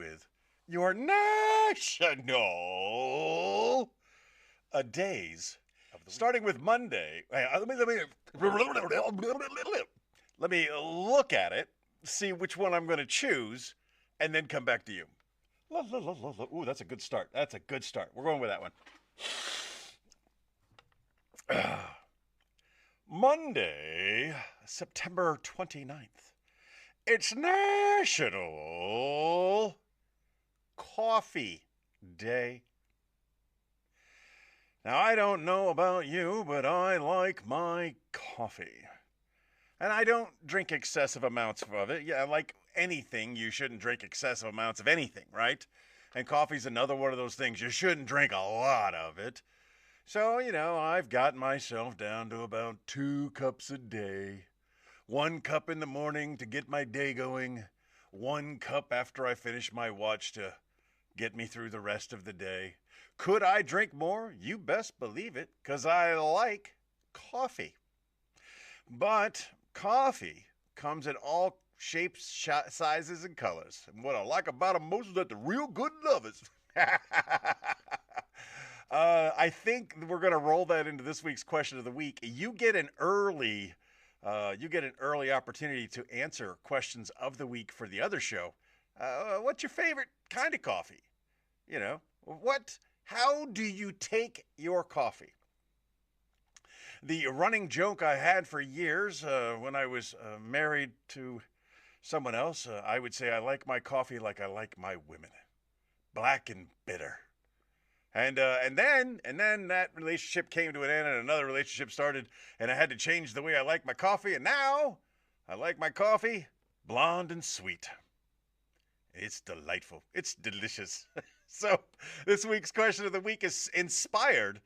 with your national days, starting with Monday. Let me look at it, see which one I'm going to choose, and then come back to you. Ooh, that's a good start. That's a good start. We're going with that one. Monday, September 29th. It's National Coffee Day. Now, I don't know about you, but I like my coffee. And I don't drink excessive amounts of it. Yeah, like anything, you shouldn't drink excessive amounts of anything, right? And coffee's another one of those things. You shouldn't drink a lot of it. So, I've gotten myself down to about 2 cups a day. 1 cup in the morning to get my day going. 1 cup after I finish my watch to get me through the rest of the day. Could I drink more? You best believe it, 'cause I like coffee. But coffee comes in all shapes, sizes, and colors. And what I like about them most is that they're real good lovers. I think we're going to roll that into this week's question of the week. You get an early opportunity to answer questions of the week for the other show. What's your favorite kind of coffee? How do you take your coffee? The running joke I had for years when I was married to someone else, I would say I like my coffee like I like my women, black and bitter. And then that relationship came to an end, and another relationship started, and I had to change the way I like my coffee. And now I like my coffee blonde and sweet. It's delightful. It's delicious. So this week's question of the week is inspired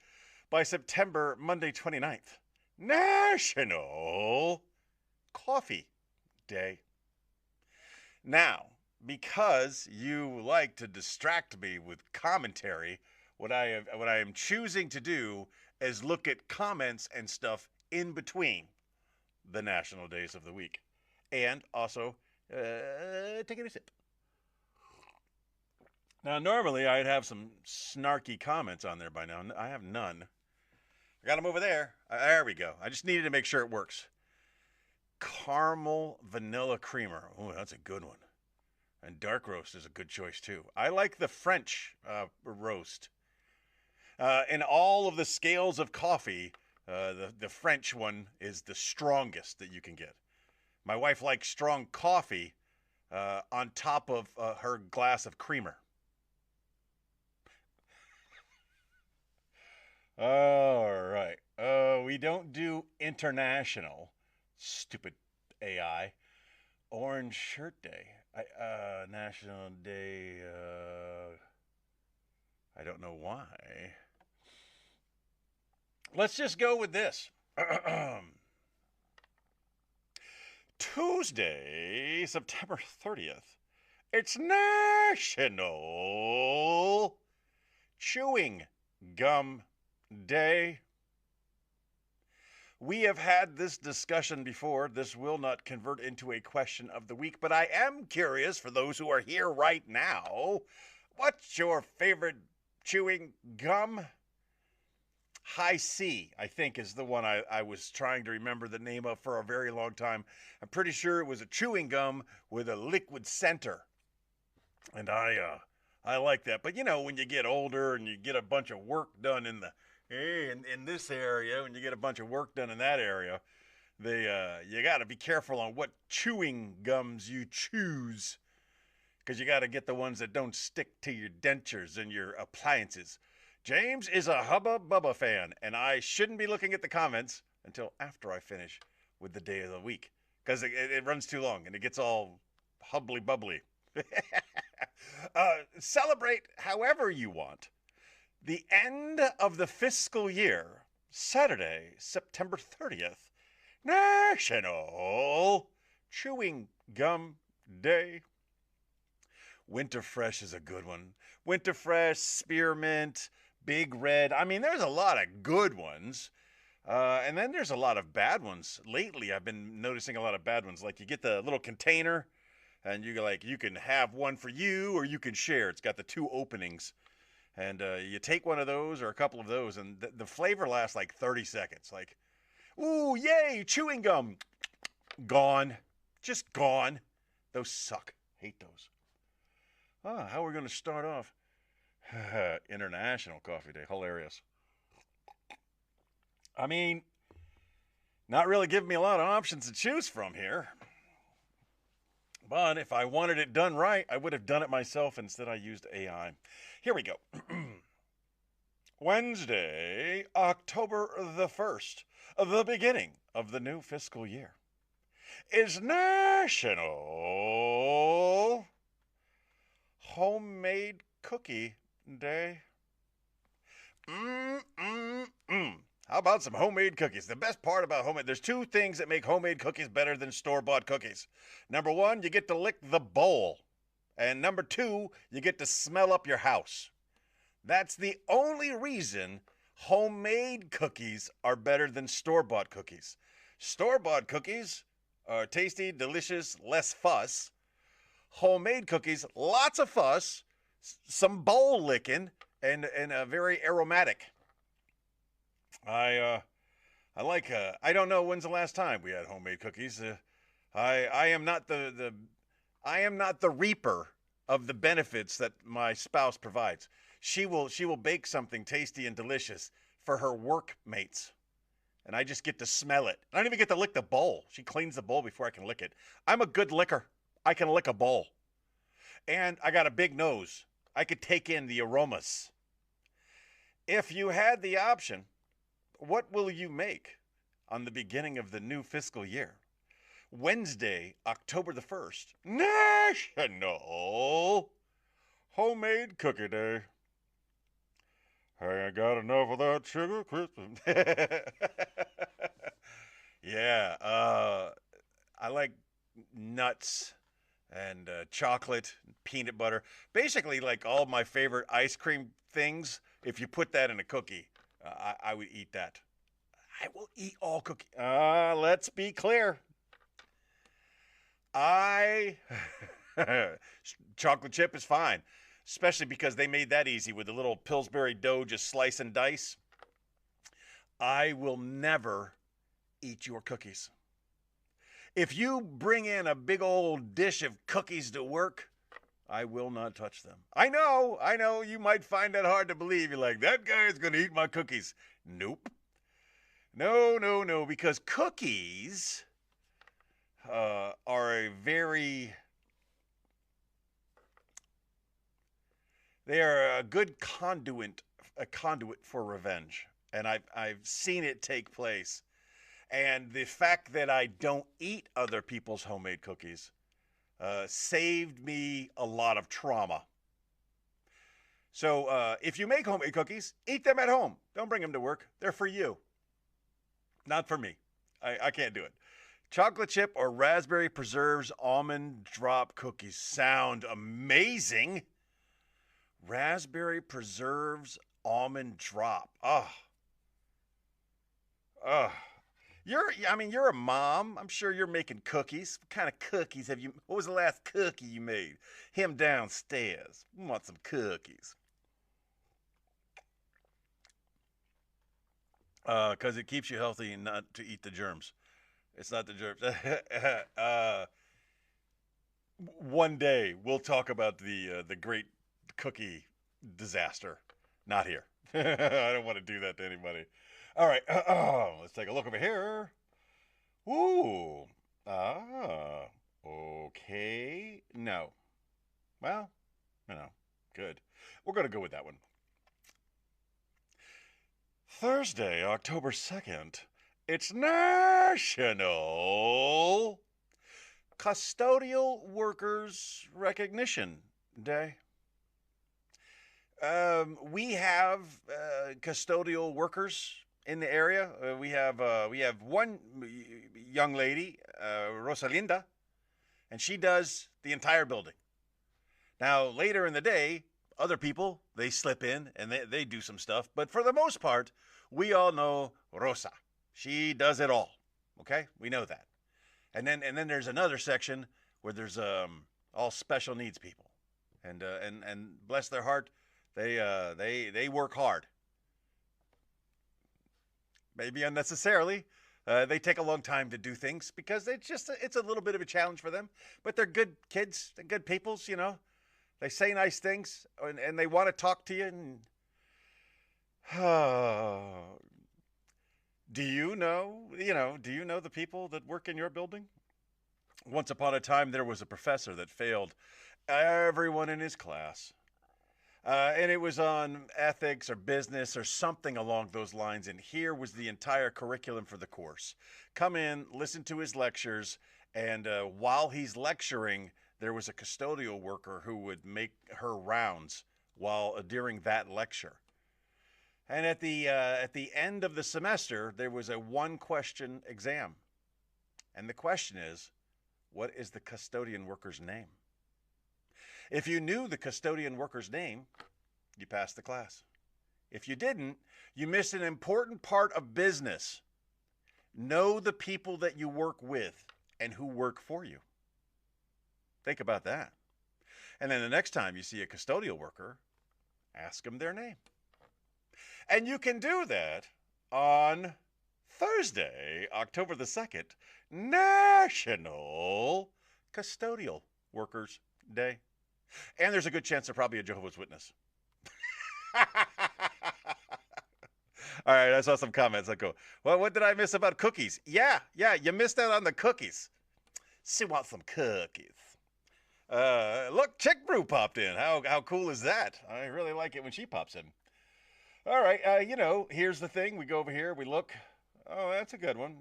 by Monday 29th, National Coffee Day. Now, because you like to distract me with commentary, what I am choosing to do is look at comments and stuff in between the national days of the week, and also taking a sip. Now, normally I'd have some snarky comments on there by now. I have none. I got them over there. There we go. I just needed to make sure it works. Caramel vanilla creamer. Oh, that's a good one. And dark roast is a good choice too. I like the French roast. In all of the scales of coffee, the French one is the strongest that you can get. My wife likes strong coffee on top of her glass of creamer. All right. We don't do international. Stupid AI. Orange Shirt Day. National Day. I don't know why. Let's just go with this. Tuesday, September 30th. It's National Chewing Gum Day. We have had this discussion before. This will not convert into a question of the week, but I am curious, for those who are here right now, what's your favorite chewing gum? High C, I think, is the one I was trying to remember the name of for a very long time. I'm pretty sure it was a chewing gum with a liquid center. And I like that. But when you get older and you get a bunch of work done in this area, and you get a bunch of work done in that area, you got to be careful on what chewing gums you choose, because you got to get the ones that don't stick to your dentures and your appliances. James is a Hubba Bubba fan, and I shouldn't be looking at the comments until after I finish with the day of the week, because it runs too long and it gets all hubbly bubbly. Celebrate however you want. The end of the fiscal year, Saturday, September 30th, National Chewing Gum Day. Winter Fresh is a good one. Winter Fresh, Spearmint, Big Red. I mean, there's a lot of good ones. And then there's a lot of bad ones. Lately, I've been noticing a lot of bad ones. Like you get the little container and you can have one for you or you can share. It's got the two openings, and you take one of those or a couple of those, and the flavor lasts like 30 seconds. Like, ooh, yay, chewing gum, gone, just gone. Those suck. Hate those. How are we going to start off? International Coffee Day. Hilarious. I mean, not really giving me a lot of options to choose from here. But if I wanted it done right, I would have done it myself. Instead, I used AI. Here we go. Wednesday, October the 1st, the beginning of the new fiscal year, is National Homemade Cookie Day. How about some homemade cookies? The best part about homemade, there's two things that make homemade cookies better than store-bought cookies. Number one, you get to lick the bowl. And number two, you get to smell up your house. That's the only reason homemade cookies are better than store-bought cookies. Store-bought cookies are tasty, delicious, less fuss. Homemade cookies, lots of fuss, some bowl licking, and very aromatic. I don't know when's the last time we had homemade cookies. I am not the reaper of the benefits that my spouse provides. She will bake something tasty and delicious for her workmates, and I just get to smell it. I don't even get to lick the bowl. She cleans the bowl before I can lick it. I'm a good licker. I can lick a bowl, and I got a big nose. I could take in the aromas. If you had the option, what will you make on the beginning of the new fiscal year? Wednesday, October the 1st, National Homemade Cookie Day. I ain't got enough of that sugar crisp. Yeah, I like nuts and chocolate, peanut butter. Basically, like all my favorite ice cream things, if you put that in a cookie, I would eat that. I will eat all cookies. Let's be clear. Chocolate chip is fine, especially because they made that easy with the little Pillsbury dough, just slice and dice. I will never eat your cookies. If you bring in a big old dish of cookies to work, I will not touch them. I know, you might find that hard to believe. You're like, that guy is going to eat my cookies. Nope. No, because cookies are they are a good conduit for revenge. And I've seen it take place. And the fact that I don't eat other people's homemade cookies saved me a lot of trauma. So if you make homemade cookies, eat them at home. Don't bring them to work. They're for you. Not for me. I can't do it. Chocolate chip or raspberry preserves almond drop cookies sound amazing. Raspberry preserves almond drop. You're a mom. I'm sure you're making cookies. What kind of cookies have you? What was the last cookie you made? Him downstairs. We want some cookies. Because it keeps you healthy and not to eat the germs. It's not the germs. One day we'll talk about the great cookie disaster. Not here. I don't want to do that to anybody. All right, let's take a look over here. Ooh, okay. No. Well, good. We're going to go with that one. Thursday, October 2nd, it's National Custodial Workers Recognition Day. We have custodial workers in the area. We have one young lady, Rosalinda, and she does the entire building. Now, later in the day, other people, they slip in and they do some stuff. But for the most part, we all know Rosa. She does it all. Okay? We know that. And then there's another section where there's all special needs people, and bless their heart, they work hard, maybe unnecessarily. They take a long time to do things because it's a little bit of a challenge for them. But they're good kids, they're good peoples, you know. They say nice things and they want to talk to you. And do you know, do you know the people that work in your building? Once upon a time, there was a professor that failed everyone in his class. And it was on ethics or business or something along those lines. And here was the entire curriculum for the course. Come in, listen to his lectures, and while he's lecturing, there was a custodial worker who would make her rounds while during that lecture. And at the end of the semester, there was a one-question exam. And the question is, what is the custodian worker's name? If you knew the custodian worker's name, you passed the class. If you didn't, you missed an important part of business. Know the people that you work with and who work for you. Think about that. And then the next time you see a custodial worker, ask them their name. And you can do that on Thursday, October the 2nd, National Custodial Workers Day. And there's a good chance they're probably a Jehovah's Witness. All right, I saw some comments. I go, well, what did I miss about cookies? Yeah, you missed out on the cookies. She wants some cookies. Look, Chick Brew popped in. How cool is that? I really like it when she pops in. All right, here's the thing. We go over here, we look. Oh, that's a good one.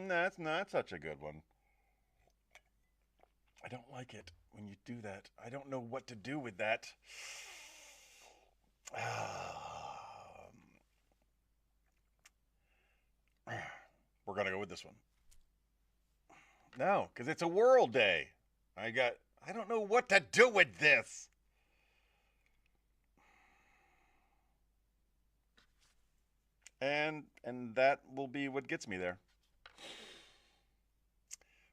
That's not such a good one. I don't like it when you do that. I don't know what to do with that. We're going to go with this one. No, because it's a World Day. I don't know what to do with this. And that will be what gets me there.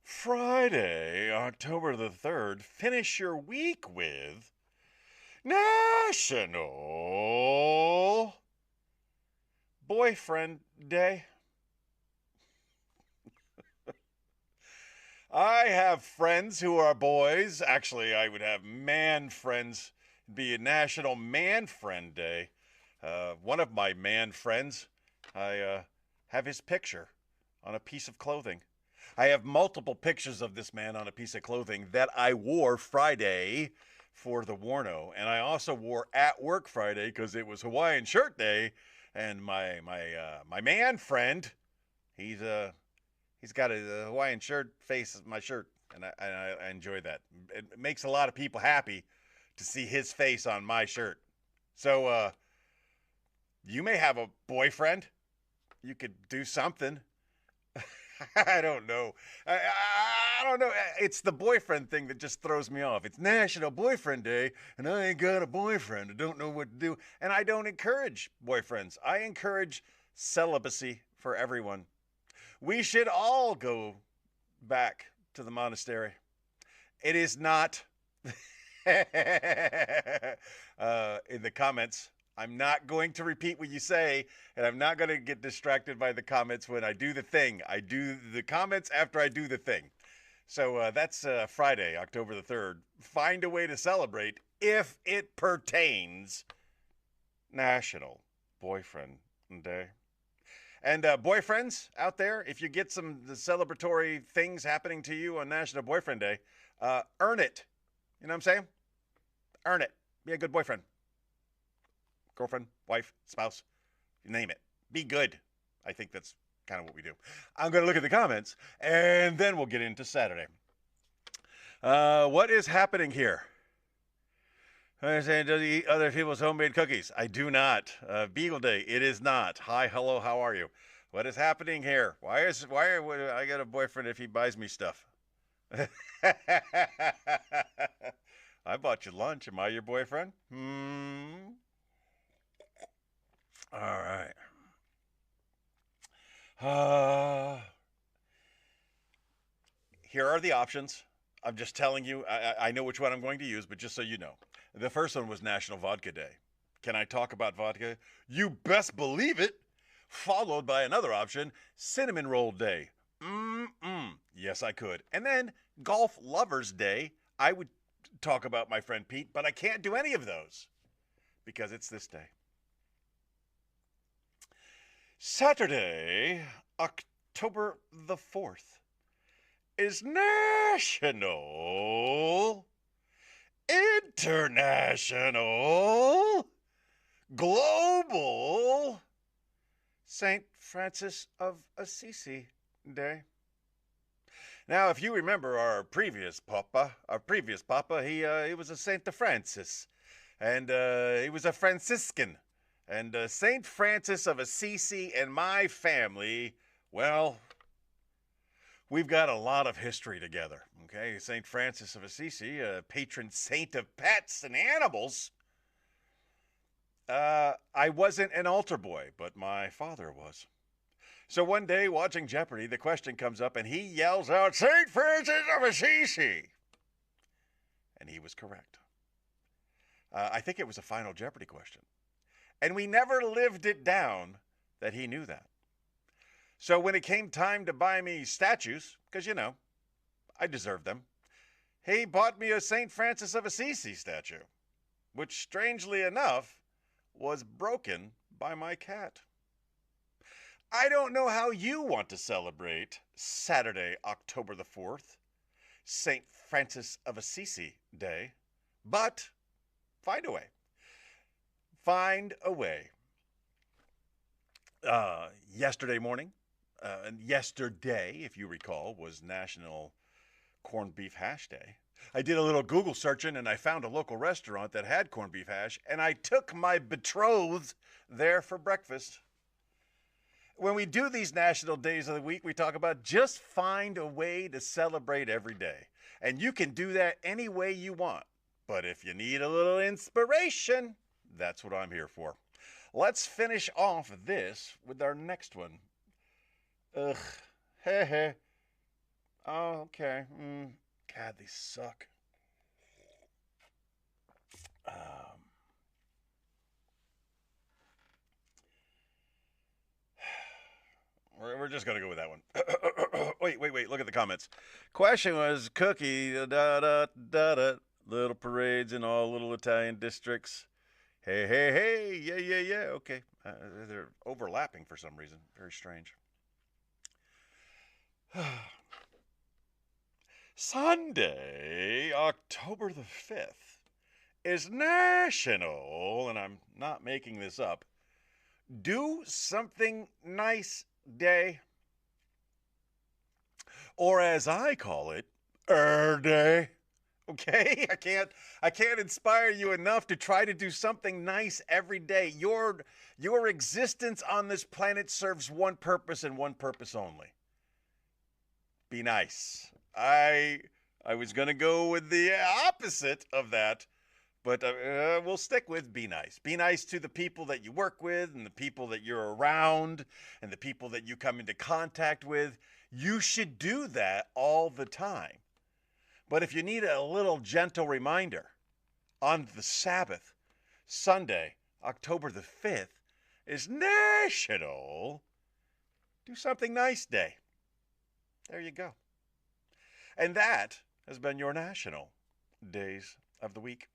Friday, October the 3rd, finish your week with National Boyfriend Day. I have friends who are boys. Actually, I would have man friends. It'd be a National Man Friend Day. One of my man friends, I have his picture on a piece of clothing. I have multiple pictures of this man on a piece of clothing that I wore Friday for the Warno, and I also wore at work Friday because it was Hawaiian Shirt Day. And my man friend, he's got a Hawaiian shirt face of my shirt, and I enjoy that. It makes a lot of people happy to see his face on my shirt. So you may have a boyfriend. You could do something. I don't know. I don't know. It's the boyfriend thing that just throws me off. It's National Boyfriend Day, and I ain't got a boyfriend. I don't know what to do. And I don't encourage boyfriends. I encourage celibacy for everyone. We should all go back to the monastery. It is not... in the comments, I'm not going to repeat what you say, and I'm not going to get distracted by the comments when I do the thing. I do the comments after I do the thing. So that's Friday, October the 3rd. Find a way to celebrate, if it pertains, National Boyfriend Day. And boyfriends out there, if you get some celebratory things happening to you on National Boyfriend Day, earn it. You know what I'm saying? Earn it. Be a good boyfriend. Girlfriend, wife, spouse, you name it. Be good. I think that's kind of what we do. I'm going to look at the comments, and then we'll get into Saturday. What is happening here? I'm saying, does he eat other people's homemade cookies? I do not. Beagle Day, it is not. Hi, hello, how are you? What is happening here? Why would I get a boyfriend if he buys me stuff? I bought you lunch. Am I your boyfriend? All right. Here are the options. I'm just telling you, I know which one I'm going to use, but just so you know. The first one was National Vodka Day. Can I talk about vodka? You best believe it. Followed by another option, Cinnamon Roll Day. Yes, I could. And then Golf Lovers Day. I would talk about my friend Pete, but I can't do any of those because it's this day. Saturday, October the 4th, is National, International, Global St. Francis of Assisi Day. Now, if you remember our previous papa, he was a Saint Francis, and he was a Franciscan. And St. Francis of Assisi and my family, well, we've got a lot of history together, okay? St. Francis of Assisi, a patron saint of pets and animals. I wasn't an altar boy, but my father was. So one day, watching Jeopardy, the question comes up, and he yells out, St. Francis of Assisi! And he was correct. I think it was a final Jeopardy question. And we never lived it down that he knew that. So when it came time to buy me statues, because, you know, I deserved them, he bought me a St. Francis of Assisi statue, which, strangely enough, was broken by my cat. I don't know how you want to celebrate Saturday, October the 4th, St. Francis of Assisi Day, but find a way. Find a way. Yesterday morning, and yesterday, if you recall, was National Corned Beef Hash Day. I did a little Google searching and I found a local restaurant that had corned beef hash, and I took my betrothed there for breakfast. When we do these national days of the week, we talk about just find a way to celebrate every day. And you can do that any way you want. But if you need a little inspiration, that's what I'm here for. Let's finish off this with our next one. Ugh. Heh. Oh, okay. God, these suck. We're just going to go with that one. Wait. Look at the comments. Question was cookie, little parades in all little Italian districts. Hey. Yeah. Okay. They're overlapping for some reason. Very strange. Sunday, October the 5th, is National, and I'm not making this up, Do Something Nice Day. Or as I call it, Day. Okay? I can't inspire you enough to try to do something nice every day. Your existence on this planet serves one purpose and one purpose only. Be nice. I was going to go with the opposite of that, but we'll stick with be nice. Be nice to the people that you work with and the people that you're around and the people that you come into contact with. You should do that all the time. But if you need a little gentle reminder, on the Sabbath, Sunday, October the 5th, is National Do Something Nice Day. There you go. And that has been your National Days of the Week.